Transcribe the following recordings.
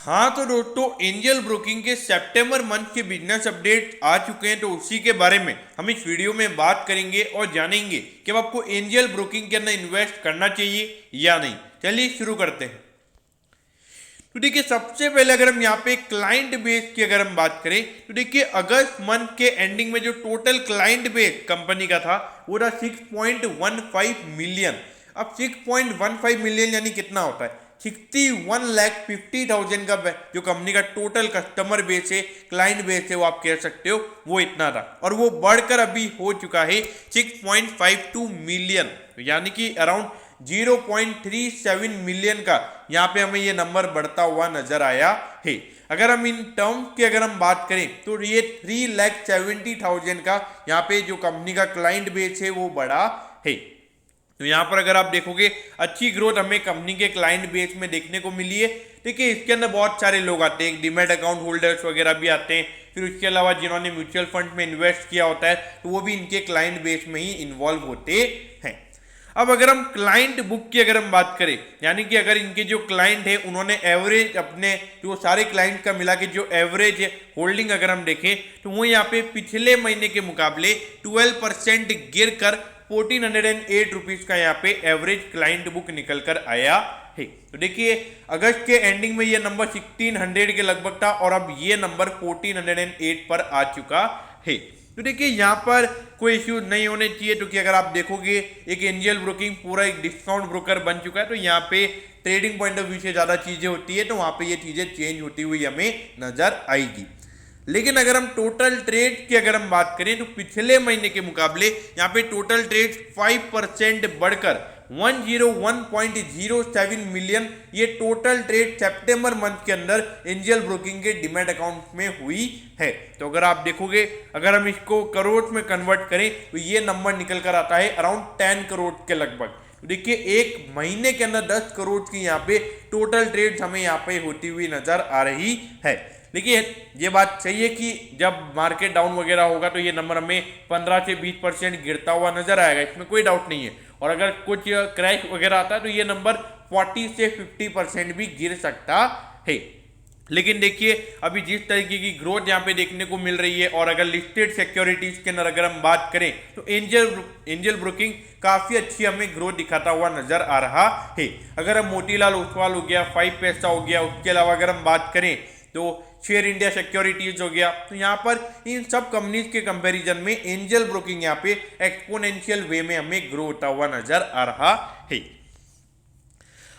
हाँ तो दोस्तों, एंजल ब्रोकिंग के सितंबर मंथ के बिजनेस अपडेट आ चुके हैं, तो उसी के बारे में हम इस वीडियो में बात करेंगे और जानेंगे कि अब आपको एंजल ब्रोकिंग के अंदर इन्वेस्ट करना चाहिए या नहीं। चलिए शुरू करते हैं। तो देखिए, सबसे पहले अगर हम यहाँ पे क्लाइंट बेस की अगर हम बात करें तो देखिए, अगस्त मंथ के एंडिंग में जो टोटल क्लाइंट बेस कंपनी का था वो था 6.15 मिलियन। अब 6.15 मिलियन यानी कितना होता है? 61,50,000 का जो कंपनी का टोटल कस्टमर बेस है, क्लाइंट बेस है, वो आप कह सकते हो वो इतना था, और वो बढ़कर अभी हो चुका है 6.52 मिलियन, यानी कि अराउंड 0.37 मिलियन का यहाँ पे हमें ये नंबर बढ़ता हुआ नजर आया है। अगर हम इन टर्म्स की अगर हम बात करें तो ये 3,70,000 का यहाँ पे जो कंपनी का क्लाइंट बेस है वो बढ़ा है। तो यहाँ पर अगर आप देखोगे, अच्छी ग्रोथ हमें कंपनी के क्लाइंट बेस में देखने को मिली है। देखिए, इसके अंदर बहुत सारे लोग आते हैं, डीमैट अकाउंट होल्डर्स वगैरह भी आते हैं, फिर उसके अलावा जिन्होंने म्यूचुअल फंड में इन्वेस्ट किया होता है तो वो भी इनके क्लाइंट बेस में ही इन्वॉल्व होते हैं। अब अगर हम क्लाइंट बुक की अगर हम बात करें, यानी कि अगर इनके जो क्लाइंट है उन्होंने एवरेज अपने जो सारे क्लाइंट का मिला के जो एवरेज है होल्डिंग अगर हम देखें तो वो यहाँ पे पिछले महीने के मुकाबले 12% गिर कर 1408 रुपीज का यहाँ पे एवरेज क्लाइंट बुक निकल कर आया है। तो देखिए, अगस्त के एंडिंग में ये नंबर 1600 के लगभग था और अब ये नंबर 1408 पर आ चुका है। तो देखिए, यहाँ पर कोई इश्यू नहीं होने चाहिए, क्योंकि अगर आप देखोगे एक एंजल ब्रोकिंग पूरा एक डिस्काउंट ब्रोकर बन चुका है, तो यहाँ पे ट्रेडिंग पॉइंट ऑफ व्यू से ज़्यादा चीज़ें होती है, तो वहाँ पे ये चीज़ें चेंज होती हुई हमें नजर आएगी। लेकिन अगर हम टोटल ट्रेड की अगर हम बात करें तो पिछले महीने के मुकाबले यहाँ पे टोटल ट्रेड 5% बढ़कर 101.07 मिलियन ये टोटल ट्रेड सितंबर मंथ के अंदर एंजल ब्रोकिंग के डीमैट अकाउंट में हुई है। तो अगर आप देखोगे, अगर हम इसको करोड़ में कन्वर्ट करें तो ये नंबर निकल कर आता है अराउंड 10 करोड़ के लगभग। देखिए, एक महीने के अंदर 10 करोड़ की यहाँ पे टोटल ट्रेड हमें यहाँ पे होती हुई नजर आ रही है। देखिए, ये बात सही है कि जब मार्केट डाउन वगैरह होगा तो ये नंबर हमें 15 से 20% गिरता हुआ नजर आएगा, इसमें कोई डाउट नहीं है। और अगर कुछ क्रैश वगैरह आता है तो ये नंबर 40 से 50% भी गिर सकता है। लेकिन देखिए, अभी जिस तरीके की ग्रोथ यहाँ पे देखने को मिल रही है, और अगर लिस्टेड सिक्योरिटीज के अंदर अगर हम बात करें तो एंजल ब्रोकिंग काफी अच्छी हमें ग्रोथ दिखाता हुआ नजर आ रहा है। अगर हम मोतीलाल ओसवाल हो गया, 5 पैसा हो गया, उसके अलावा अगर हम बात करें तो शेयर इंडिया सिक्योरिटीज हो गया, तो यहाँ पर इन सब कंपनीज के कंपैरिजन में एंजल ब्रोकिंग यहाँ पे एक्सपोनेंशियल वे में हमें ग्रो होता हुआ नजर आ रहा है।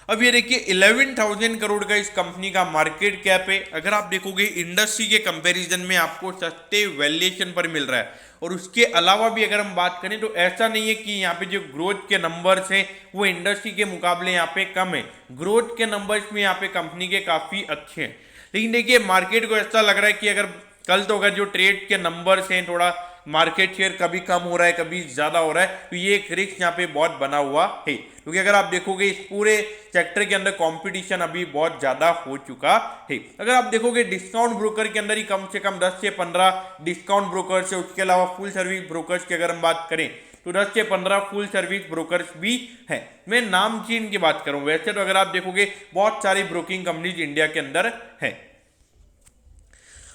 अब ये देखिए, 11,000 करोड़ का इस कंपनी का मार्केट कैप है। अगर आप देखोगे, इंडस्ट्री के कंपैरिजन में आपको सस्ते वैल्यूएशन पर मिल रहा है। और उसके अलावा भी अगर हम बात करें तो ऐसा नहीं है कि यहाँ पे जो ग्रोथ के नंबर्स हैं वो इंडस्ट्री के मुकाबले यहाँ पे कम है। ग्रोथ के नंबर्स में यहाँ पे कंपनी के काफी अच्छे हैं। लेकिन देखिए, मार्केट को ऐसा लग रहा है कि अगर कल तो अगर जो ट्रेड के नंबर्स हैं, थोड़ा मार्केट शेयर कभी कम हो रहा है कभी ज्यादा हो रहा है, तो ये एक रिस्क यहाँ पे बहुत बना हुआ है। क्योंकि अगर आप देखोगे, इस पूरे सेक्टर के अंदर कंपटीशन अभी बहुत ज्यादा हो चुका है। अगर आप देखोगे, डिस्काउंट ब्रोकर के अंदर ही कम से कम 10 से 15 डिस्काउंट ब्रोकर्स है। उसके अलावा फुल सर्विस ब्रोकर्स की अगर हम बात करें तो 10 से 15 फुल सर्विस ब्रोकर्स भी हैं। मैं नामचीन की बात करूं, वैसे तो अगर आप देखोगे बहुत सारी ब्रोकिंग कंपनीज इंडिया के अंदर है।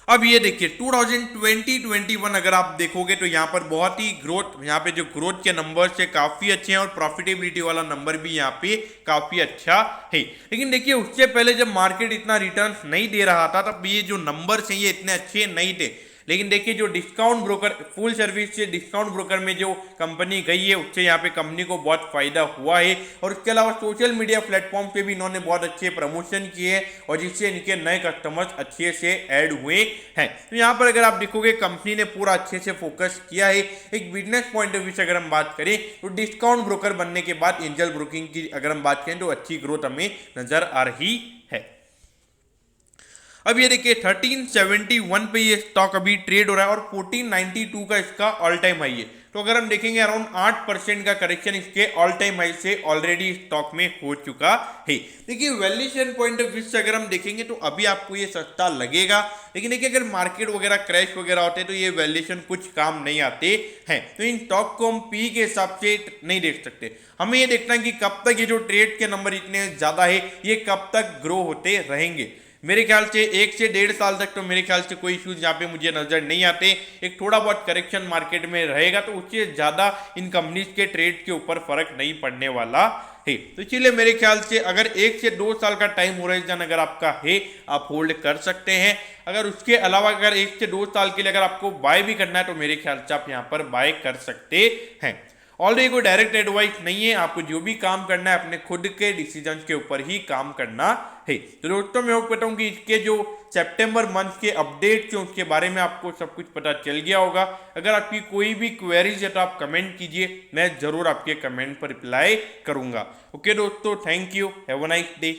अब ये देखिए, 2020-21 अगर आप देखोगे तो यहाँ पर बहुत ही ग्रोथ, यहाँ पे जो ग्रोथ के नंबर्स है काफी अच्छे हैं, और प्रॉफिटेबिलिटी वाला नंबर भी यहाँ पे काफी अच्छा है। लेकिन देखिए, उससे पहले जब मार्केट इतना रिटर्न नहीं दे रहा था तब ये जो नंबर्स हैं ये इतने अच्छे नहीं थे। लेकिन देखिए, जो डिस्काउंट ब्रोकर, फुल सर्विस से डिस्काउंट ब्रोकर में जो कंपनी गई है उससे यहाँ पे कंपनी को बहुत फायदा हुआ है। और उसके अलावा सोशल मीडिया प्लेटफॉर्म पे भी इन्होंने बहुत अच्छे प्रमोशन किए हैं, और जिससे इनके नए कस्टमर्स अच्छे से ऐड हुए हैं। तो यहाँ पर अगर आप देखोगे, कंपनी ने पूरा अच्छे से फोकस किया है। एक बिजनेस पॉइंट ऑफ व्यू से अगर हम बात करें तो डिस्काउंट ब्रोकर बनने के बाद एंजल ब्रोकिंग की अगर हम बात करें तो अच्छी ग्रोथ हमें नजर आ रही है। अब ये देखिए, 1371 पे ये स्टॉक अभी ट्रेड हो रहा है, और 1492 का इसका ऑल टाइम हाई है। तो अगर हम देखेंगे, अराउंड 8% का करेक्शन इसके ऑल टाइम हाई से ऑलरेडी स्टॉक में हो चुका है। देखिए, वैल्यूएशन पॉइंट ऑफ व्यू से अगर हम देखेंगे तो अभी आपको ये सस्ता लगेगा, लेकिन देखिए, अगर मार्केट वगैरह क्रैश वगैरह होते तो ये वैल्यूएशन कुछ काम नहीं आते हैं। तो इन स्टॉक को हम पी के हिसाब से नहीं देख सकते, हमें ये देखना है कि कब तक ये जो ट्रेड के नंबर इतने ज्यादा है ये कब तक ग्रो होते रहेंगे। मेरे ख्याल से 1 से 1.5 साल तक तो मेरे ख्याल से कोई इश्यूज यहाँ पे मुझे नजर नहीं आते। एक थोड़ा बहुत करेक्शन मार्केट में रहेगा तो उससे ज़्यादा इन कंपनीज के ट्रेड के ऊपर फर्क नहीं पड़ने वाला है। तो इसीलिए मेरे ख्याल से अगर 1 से 2 साल का टाइम होराइजन अगर आपका है, आप होल्ड कर सकते हैं। अगर उसके अलावा अगर 1 से 2 साल के लिए अगर आपको बाय भी करना है तो मेरे ख्याल से आप यहाँ पर बाय कर सकते हैं। ऑलरेडी कोई डायरेक्ट एडवाइस नहीं है, आपको जो भी काम करना है अपने खुद के डिसीजन के ऊपर ही काम करना है। तो दोस्तों मैं आपको बताऊं कि इसके जो सितंबर मंथ के अपडेट्स हैं उसके बारे में आपको सब कुछ पता चल गया होगा। अगर आपकी कोई भी क्वेरीज है तो आप कमेंट कीजिए, मैं जरूर आपके कमेंट पर रिप्लाई करूंगा। ओके दोस्तों, thank you, have a nice day.